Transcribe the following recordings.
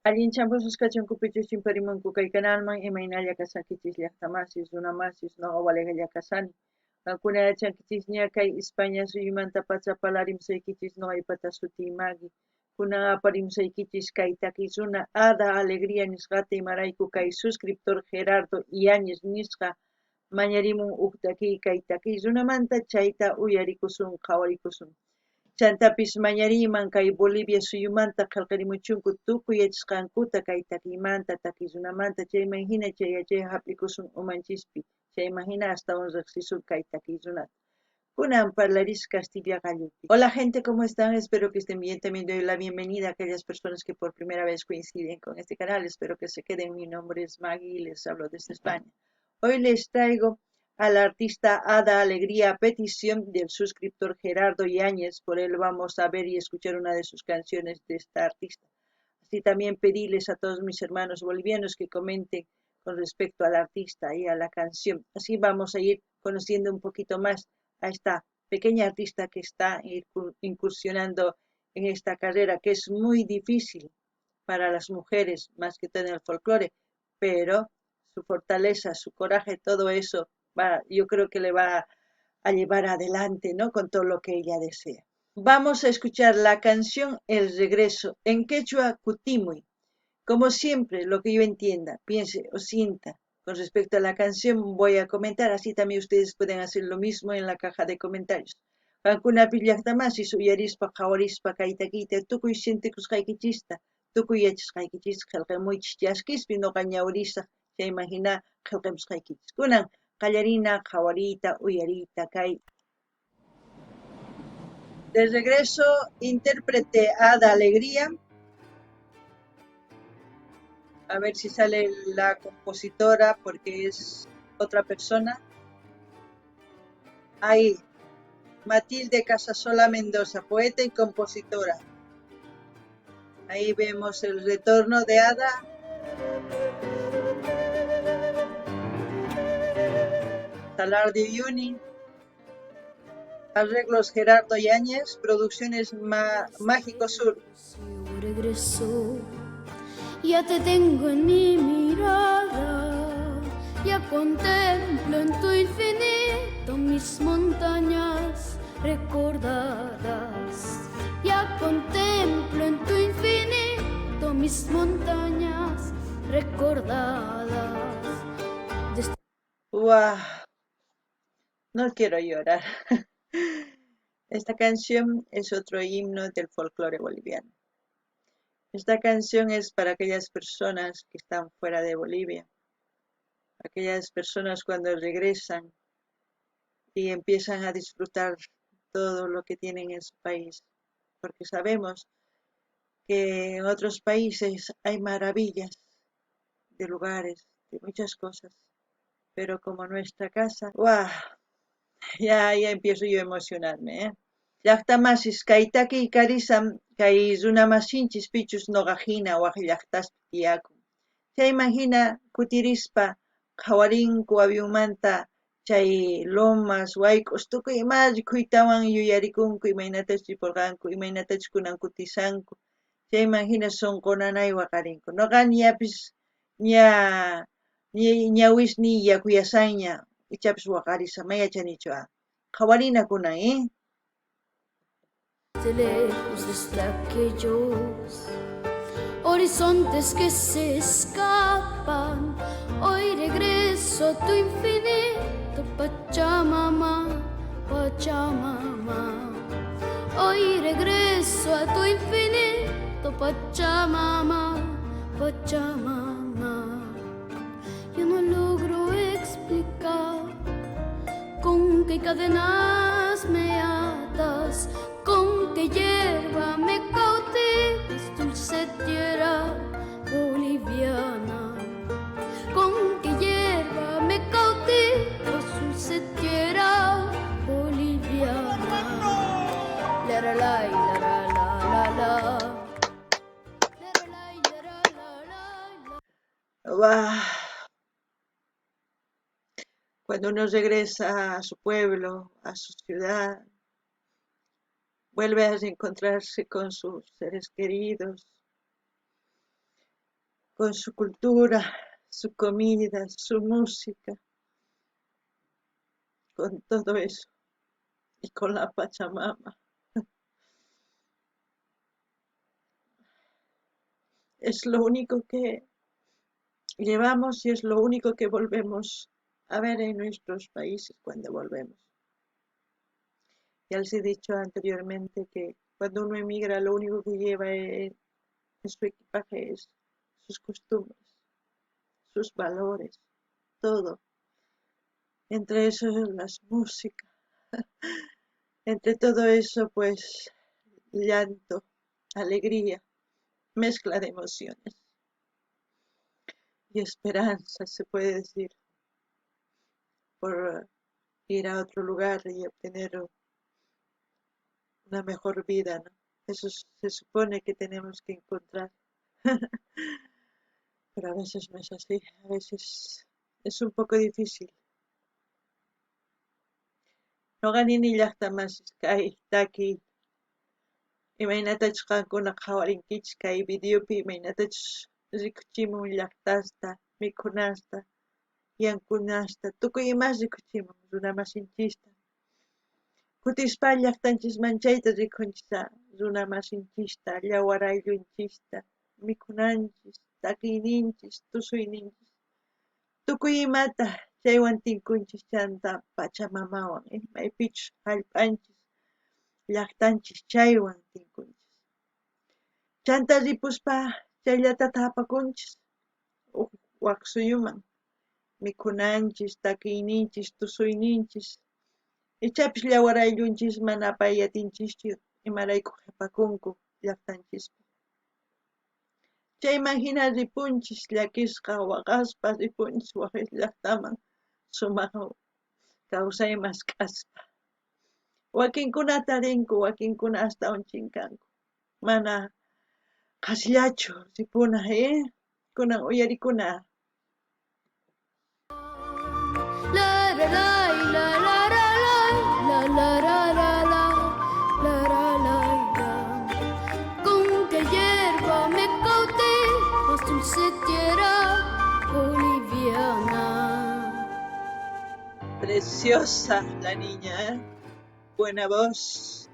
Allinchampus kachunkupichus chimparimunku kay canalman imaynalla kasankichis llaqtamasis runamasis noqa waligalla kasani qankuna yachankichis ña kay España suyumanta pachapallarimsaykichis noqaypata sutiymaki kunan aparimsaykichis kay takiy runa Ada Alegría nisqata imarayku kay suscriptor Gerardo Iáñez nisqa mañarimun huk takiy kay takiy runamanta chayta uyarikusun qhawarikusun chantapis mañariyman kay Bolivia suyumanta qillqarimuchunku tukuy yachasqankuta kay takiymanta takiy runamanta chayman hina chay yachay hap'ikusun umanchispi chayman hina astawan riqsisun kay takiy runata kunan parlaris Castilla gallupi. Hola gente, ¿cómo están? Espero que estén bien. También doy la bienvenida a aquellas personas que por primera vez coinciden con este canal. Espero que se queden. Mi nombre es Maggie y les hablo desde España. Hoy les traigo a la artista Ada Alegría a petición del suscriptor Gerardo Yáñez. Por él vamos a ver y escuchar una de sus canciones de esta artista. Así también pedirles a todos mis hermanos bolivianos que comenten con respecto al artista y a la canción. Así vamos a ir conociendo un poquito más a esta pequeña artista que está incursionando en esta carrera que es muy difícil para las mujeres, más que todo en el folclore, pero su fortaleza, su coraje, todo eso yo creo que le va a llevar adelante, ¿no? Con todo lo que ella desea. Vamos a escuchar la canción El Regreso en quechua Cutimuy. Como siempre, lo que yo entienda, piense o sienta con respecto a la canción voy a comentar, así también ustedes pueden hacer lo mismo en la caja de comentarios. Qankuna pillaqtamasi suyarispa qawarispa kaytakiyta tukuy sintikusqaykichista tukuy yachasqaykichis qillqimuychis llaskispi noqa ñawirisaq chayman hina qillqimusqaykichis kunan qallarina qawariyta uyariyta kay. De regreso, intérprete Ada Alegría. A ver si sale la compositora porque es otra persona. Ahí, Matilde Casasola Mendoza, poeta y compositora. Ahí vemos el retorno de Ada. Salar de Uyuni. Arreglos Gerardo Yáñez, producciones Mágico Sur. Regresó, ya te tengo en mi mirada, ya contemplo en tu infinito mis montañas recordadas, ya contemplo en tu infinito mis montañas recordadas. ¡Wow! No quiero llorar. Esta canción es otro himno del folclore boliviano. Esta canción es para aquellas personas que están fuera de Bolivia, aquellas personas cuando regresan y empiezan a disfrutar todo lo que tienen en su país, porque sabemos que en otros países hay maravillas de lugares, de muchas cosas, pero como nuestra casa, ¡guau! Ya empiezo yo a emocionarme, ¿eh? Llaqtamasis kaytaki karisam kay runamasinchis pichus noqajina waq llaqtaspi tiyakun. Chayman hina kutirispa qhawarinku aviónmanta chay lomas, wayk'us tukuy imarikuytawan yuyarikunku imaynatachu ripurqanku, imaynatachu kunan kutisanku. Chayman hina sunqunanay waqarinku. Noqa ñapis ñawisni yakuyasaña ichapis waqarisa mayachanichuqa. Qhawarina kunan, ¿eh? De lejos desde aquellos horizontes que se escapan, hoy regreso a tu infinito Pachamama, Pachamama. Hoy regreso a tu infinito Pachamama, Pachamama. Yo no logro explicar con qué cadenas me atas, con qué hierba me cautivas, dulce tierra boliviana. Con qué hierba me cautivas, dulce tierra boliviana. La la la la la la la. ¡Wow! Cuando uno regresa a su pueblo, a su ciudad, vuelve a reencontrarse con sus seres queridos, con su cultura, su comida, su música, con todo eso y con la Pachamama. Es lo único que llevamos y es lo único que volvemos a ver en nuestros países cuando volvemos. Ya les he dicho anteriormente que cuando uno emigra lo único que lleva en su equipaje es sus costumbres, sus valores, todo. Entre eso las músicas, entre todo eso pues llanto, alegría, mezcla de emociones y esperanza, se puede decir, por ir a otro lugar y obtener una mejor vida, ¿no? Eso se supone que tenemos que encontrar, pero a veces no es así, a veces es un poco difícil. No ganini llaqtamasisqay taki imaynatachus qankuna qhawarinkichis kay videopi imaynatachus rikuchimun llaqtasta, mikhunasta, yankunasta, tukuy imas rikuchimun runamasinchista. Kutispa llaqtanchisman chayta rikunchisa runamasinchista, yawar ayllunchista, mikhunanchis, takiyninchis, tusuyninchis. Tukuy imata chaywan tinkunchis chanta Pachamamawan maypichus hallp'anchis llaqtanchis chaywan tinkunchis. Chanta ripuspa chayllata apakunchis waq suyuman mikhunanchis, takiyninchis, tusuyninchis. Ichapis yawar ayllunchis mana apayatinchischu imarayku qhipakunku llaqtanchispi. Chayman hina ripunchis llakisqa waqaspa ripunchis waqis llaqtaman sumaq kawsay mask'aspa. Wakinkunata rinku, wakinkuna astawan chinkanku. Mana qasllachu ripuna, kunan uyarikuna. La la la la la la la la la la la la la la la. Con qué hierba me cauté, más dulce tierra boliviana. Preciosa la niña, ¿eh? Buena voz.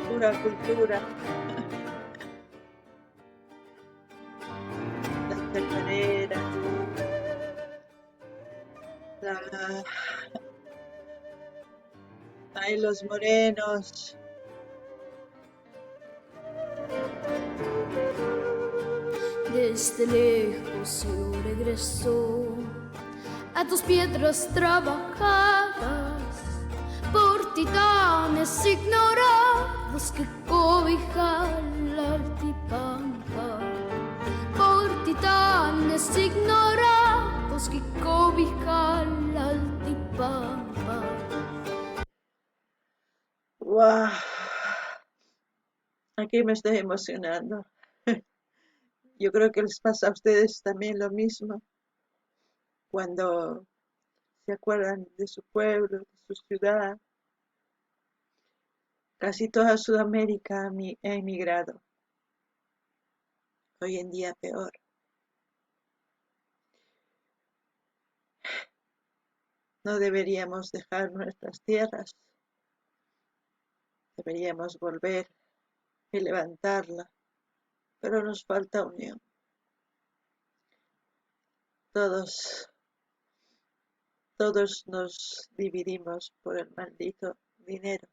Pura cultura. La chacarera. Ay, los morenos. Desde lejos yo regreso a tus piedras trabajadas por titanes ignorados que cobijan la altipampa, por titanes ignorados que cobijan la altipampa. ¡Wow! Aquí me estoy emocionando. Yo creo que les pasa a ustedes también lo mismo cuando se acuerdan de su pueblo, de su ciudad. Casi toda Sudamérica ha emigrado. Hoy en día peor. No deberíamos dejar nuestras tierras. Deberíamos volver y levantarla. Pero nos falta unión. Todos nos dividimos por el maldito dinero.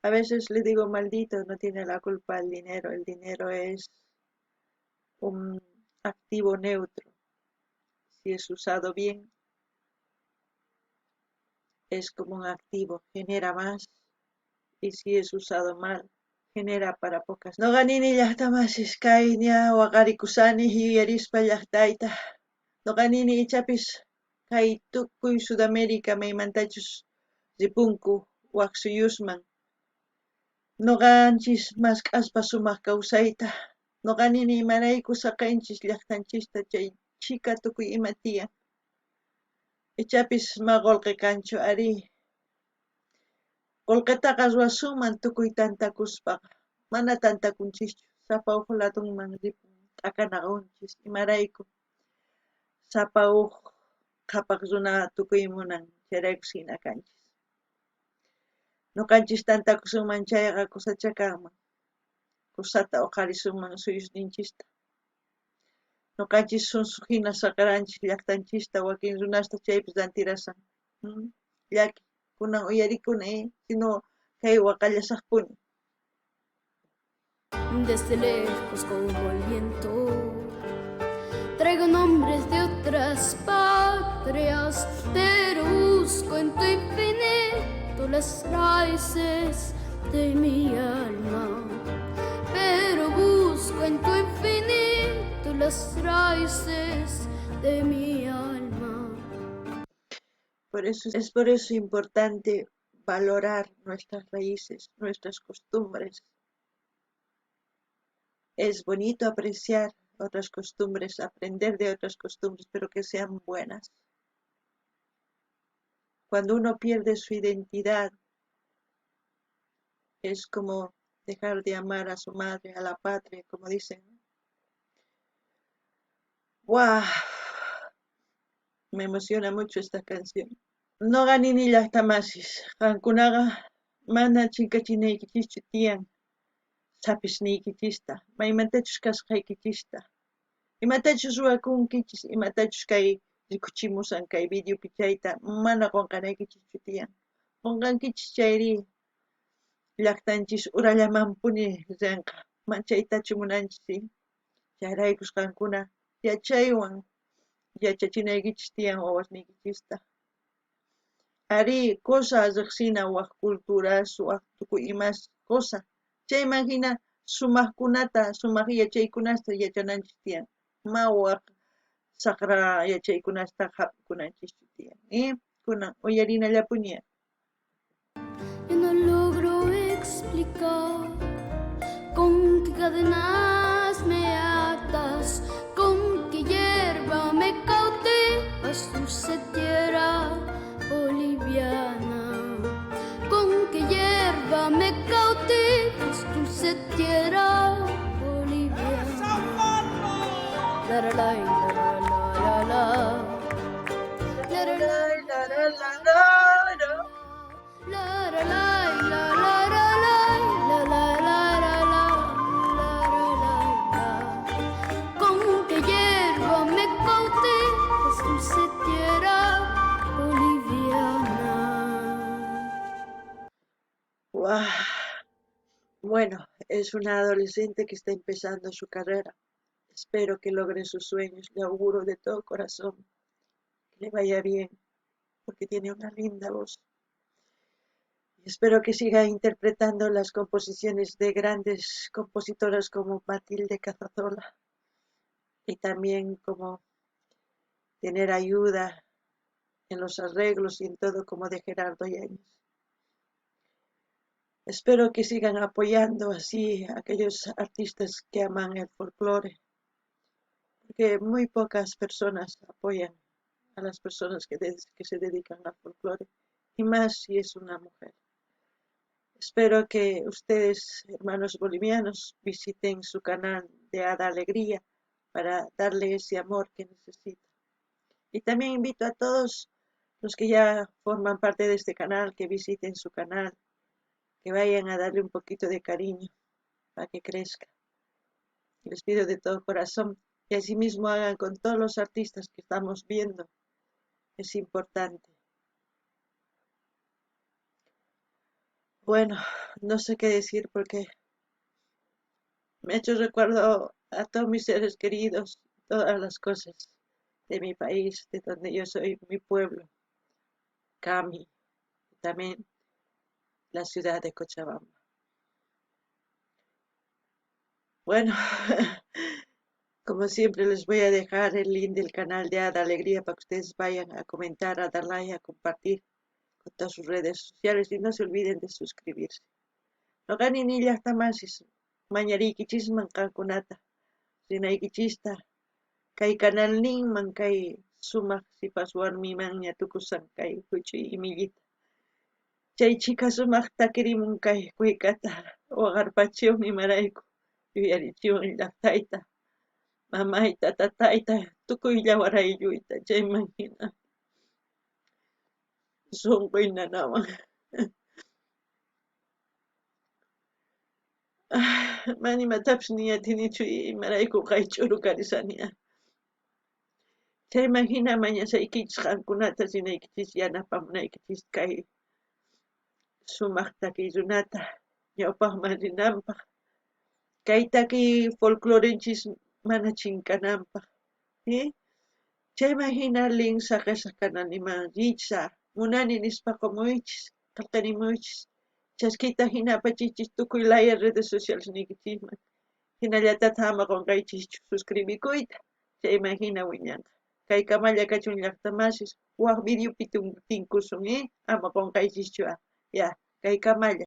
A veces le digo maldito, no tiene la culpa el dinero es un activo neutro. Si es usado bien, es como un activo, genera más, y si es usado mal, genera para pocas. No ganini llaqtamasis kayña waqarikusani yuyarispa llaqtayta. No ganini ichapis kay tukuy Sudamérica maymantachus ripunku waq suyusman. Noqanchis mask'aspa sumaq kawsayta. Noqanini imarayku saqanchis llaqtanchista chay chika tukuy ima tiyan. Ichapis maqolqi kanchu ari. Qullqitaqa ruwasuman tukuy tantakuspaqa mana tantakunchischu sapa huk ladunman ripun t'akanaq imarayku sapa huk qhapaq runa tukuymunan chayraykus hina kanchis ñuqanchis tantakusunman chayqa qusacha kanman qusata huqarisunman suyusninchista ñuqanchis sunsuq hina saqaranchik llaqtanchista wakin runasta chaypis rantirasan llaki kunan uyarikuni sino kay waqallasaqpuni Desde lejos como el viento traigo nombres de otras patrias, pero busco en tu infinito las raíces de mi alma. Pero busco en tu infinito las raíces de mi alma. Por eso importante valorar nuestras raíces, nuestras costumbres. Es bonito apreciar otras costumbres, aprender de otras costumbres, pero que sean buenas. Cuando uno pierde su identidad, es como dejar de amar a su madre, a la patria, como dicen. ¡Wow! Me emociona mucho esta canción. No ganini llaqtamasis, qankunaqa mana chinkachinaykichikchu tiyan sapisniykichista, maymantachus kasqaykichista, imatachus ruwakunkichis, imatachus kay rikuchimusan kay videopi chayta mana qunqanaykichikchu tiyan. Qunqankichis chayri llaqtanchis urallamanpuni riranqa, manchaytachu munanchis, chayraykus qankuna yachaywan yachachinaykichis tiyan wawasniykichista. Ari cosa riqsina waq culturas, waq tukuy imas cosa. Chayman hina sumaqkunata, sumaq yachaykunasta yachananchis tiyan. Ma waq saqra yachaykunasta hap'ikunanchischu tiyan. Kunan uyarinallapuña. Yo no logro explicar con qué cadenas me atas, con qué hierba me cautivas, dulce tierra boliviana. Con qué hierba me cautivas, dulce tierra boliviana. La la la la la la la la la la la la la. La la la la la la la la la la la. Con qué hierba me cautivas, dulce tierra boliviana. Wow. Bueno, es una adolescente que está empezando su carrera. Espero que logre sus sueños. Le auguro de todo corazón que le vaya bien, porque tiene una linda voz. Espero que siga interpretando las composiciones de grandes compositoras como Matilde Cazazola y también como tener ayuda en los arreglos y en todo como de Gerardo Yáñez. Espero que sigan apoyando así a aquellos artistas que aman el folclore, porque muy pocas personas apoyan a las personas que se dedican al folclore, y más si es una mujer. Espero que ustedes, hermanos bolivianos, visiten su canal de Ada Alegría para darle ese amor que necesita. Y también invito a todos los que ya forman parte de este canal que visiten su canal, que vayan a darle un poquito de cariño para que crezca. Les pido de todo corazón que asimismo hagan con todos los artistas que estamos viendo. Es importante. Bueno, no sé qué decir porque me ha hecho recuerdo a todos mis seres queridos, todas las cosas de mi país, de donde yo soy, mi pueblo, Cami, y también la ciudad de Cochabamba. Bueno, como siempre les voy a dejar el link del canal de Ada Alegría para que ustedes vayan a comentar, a dar like, a compartir con todas sus redes sociales y no se olviden de suscribirse. No ganin ni hasta más, mañarikichisman qankunata, rinaykichista, kay canal ninman kay sumaq sipas warmiman ñatukusan kay huchuy imillita. Chay chica sumaq takirimun kay quykata waqarpachiwmi imarayku yuyarichiwan llaqtayta mamayta tatayta tukuylla waraylluyta chayman hina sunquy nanawan mana imatapish niyatinichu imarayku kay ch'uru karisani chayman hina mañasaykichis qankunata sinaykichis yanapamunaykichis kay sumaq takiy runata ñawpaqman rinanpaq kay takiy folclorenchis mana chinkananpaq chayman hina linsa qisaq kananiman richa munani nispa qumuychis qillqarimuychis chaskita hina apachichis tukuy laya redes sociales niykichisman hinallatata ama qunqaychischu suscribikuyta chayman hina wiñanqa kay kamalla kachun llaqtamasis waq videopi tinkusun ama qunqaychischu ya kay kamalla